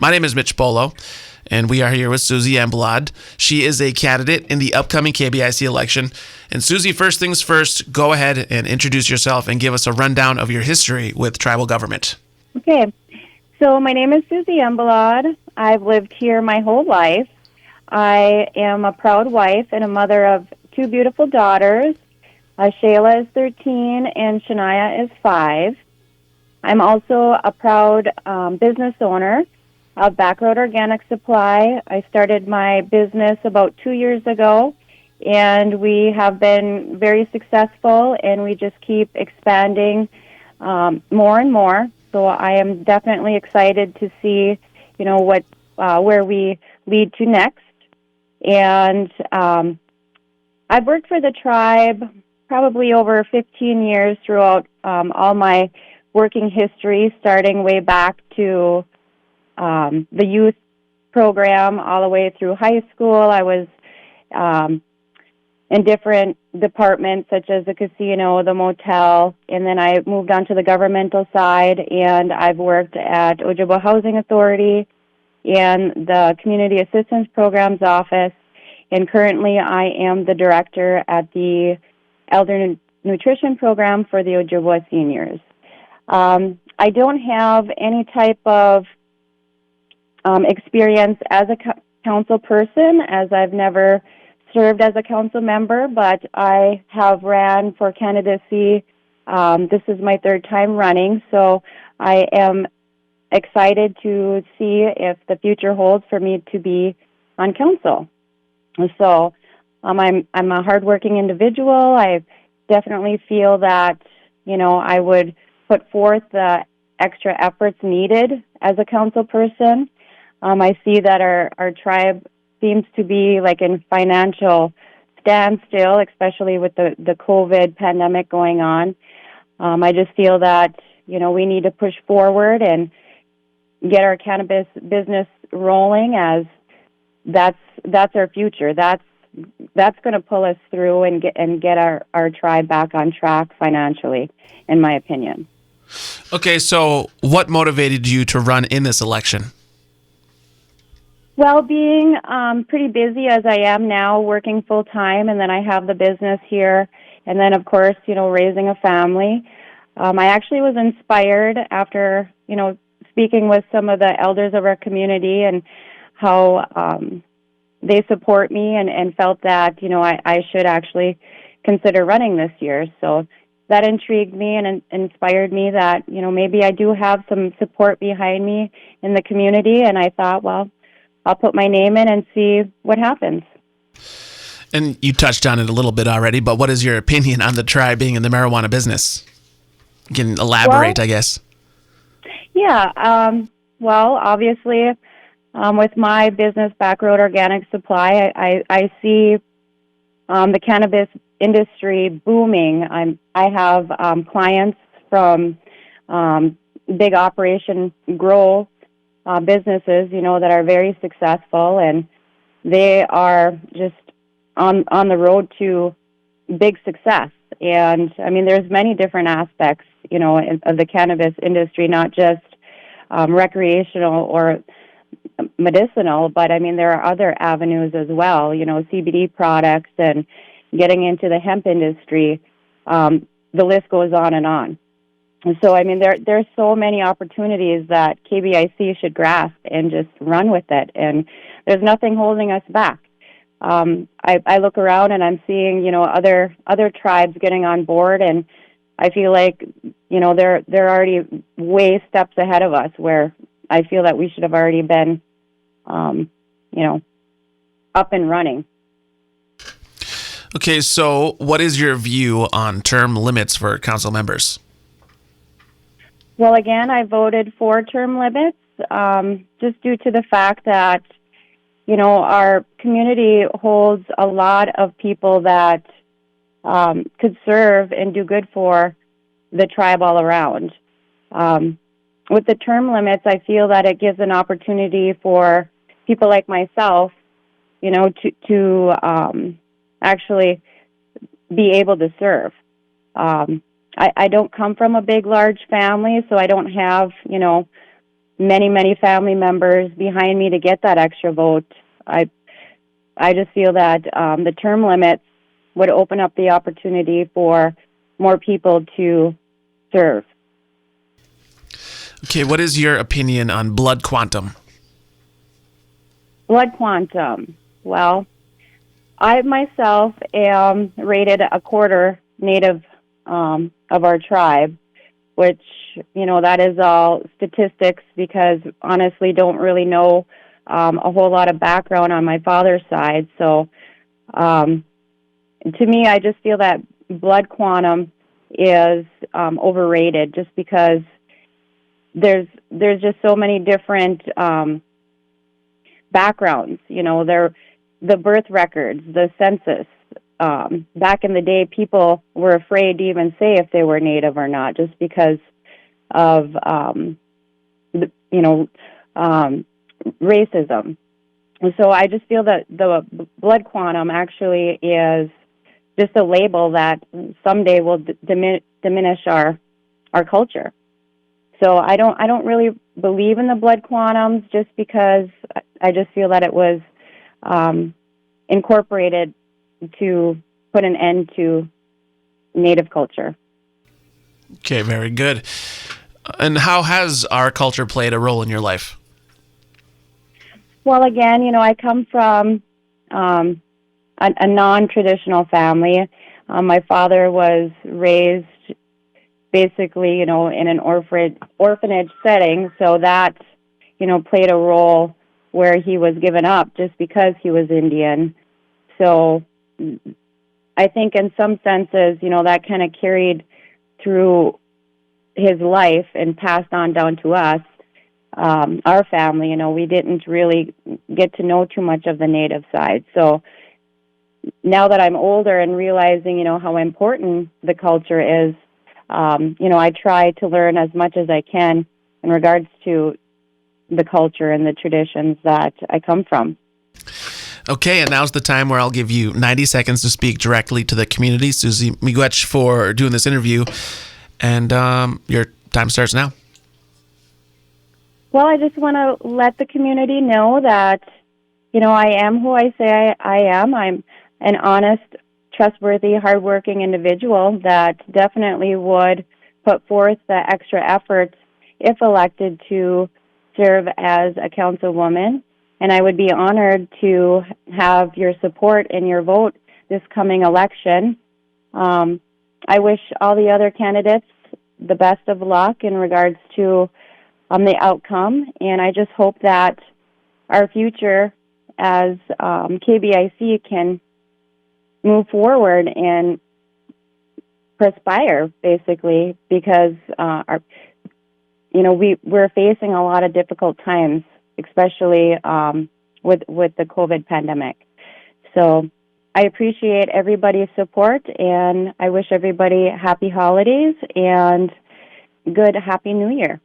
My name is Mitch Polo, and we are here with Suzie Elmblad. She is a candidate in the upcoming KBIC election. And Suzie, first things first, go ahead and introduce yourself and give us a rundown of your history with tribal government. Okay, so my name is Suzie Elmblad. I've lived here my whole life. I am a proud wife and a mother of two beautiful daughters. Shayla is 13 and Shania is 5. I'm also a proud business owner of Backroad Organic Supply. I started my business about 2 years ago, and we have been very successful, and we just keep expanding more and more. So I am definitely excited to see, what where we lead to next. And I've worked for the tribe probably over 15 years throughout all my working history, starting way back to the youth program all the way through high school. I was in different departments such as the casino, the motel, and then I moved on to the governmental side, and I've worked at Ojibwa Housing Authority and the Community Assistance Programs Office, and currently I am the director at the Elder Nutrition Program for the Ojibwa seniors. I don't have any type of experience as a council person, as I've never served as a council member, but I have ran for candidacy. This is my third time running, so I am excited to see if the future holds for me to be on council. So I'm a hardworking individual. I definitely feel that, I would put forth the extra efforts needed as a council person. I see that our tribe seems to be like in financial standstill, especially with the COVID pandemic going on. I just feel that, we need to push forward and get our cannabis business rolling, as that's our future. That's going to pull us through and get our tribe back on track financially, in my opinion. Okay, so what motivated you to run in this election? Well, being pretty busy as I am now, working full-time, and then I have the business here, and then, of course, raising a family. I actually was inspired after, speaking with some of the elders of our community and how they support me and felt that, I should actually consider running this year. So that intrigued me and inspired me that, maybe I do have some support behind me in the community, and I thought, well, I'll put my name in and see what happens. And you touched on it a little bit already, but what is your opinion on the tribe being in the marijuana business? You can elaborate, I guess. Yeah. Well, obviously, with my business, Backroad Organic Supply, I see the cannabis industry booming. I have clients from big operation grow businesses, that are very successful, and they are just on the road to big success. And I mean, there's many different aspects, of the cannabis industry, not just recreational or medicinal, but I mean, there are other avenues as well, CBD products and getting into the hemp industry. The list goes on and on. And so, I mean, there's so many opportunities that KBIC should grasp and just run with it. And there's nothing holding us back. I look around and I'm seeing, other tribes getting on board, and I feel like, they're already way steps ahead of us, where I feel that we should have already been, up and running. Okay, so what is your view on term limits for council members? Well, again, I voted for term limits, just due to the fact that, our community holds a lot of people that could serve and do good for the tribe all around. With the term limits, I feel that it gives an opportunity for people like myself, to actually be able to serve. I don't come from a big, large family, so I don't have, many, many family members behind me to get that extra vote. I just feel that the term limits would open up the opportunity for more people to serve. Okay, what is your opinion on blood quantum? Blood quantum. Well, I myself am rated a quarter Native of our tribe, which, that is all statistics because honestly don't really know a whole lot of background on my father's side. So to me, I just feel that blood quantum is overrated just because there's just so many different backgrounds. The birth records, the census. Back in the day, people were afraid to even say if they were Native or not, just because of racism. And so I just feel that the blood quantum actually is just a label that someday will diminish our culture. So I don't really believe in the blood quantums just because I just feel that it was incorporated to put an end to Native culture. Okay, very good. And how has our culture played a role in your life? Well, again, I come from a non-traditional family. My father was raised basically, in an orphanage setting, so that, played a role where he was given up just because he was Indian. So I think in some senses, that kind of carried through his life and passed on down to us. Our family, we didn't really get to know too much of the Native side. So now that I'm older and realizing, how important the culture is, I try to learn as much as I can in regards to the culture and the traditions that I come from. Okay, and now's the time where I'll give you 90 seconds to speak directly to the community. Suzie, miigwech for doing this interview, and your time starts now. Well, I just want to let the community know that, I am who I say I am. I'm an honest, trustworthy, hardworking individual that definitely would put forth the extra efforts if elected to serve as a councilwoman. And I would be honored to have your support and your vote this coming election. I wish all the other candidates the best of luck in regards to the outcome, and I just hope that our future as KBIC can move forward and perspire, basically, because we're facing a lot of difficult times, especially with the COVID pandemic. So I appreciate everybody's support, and I wish everybody happy holidays and good Happy New Year.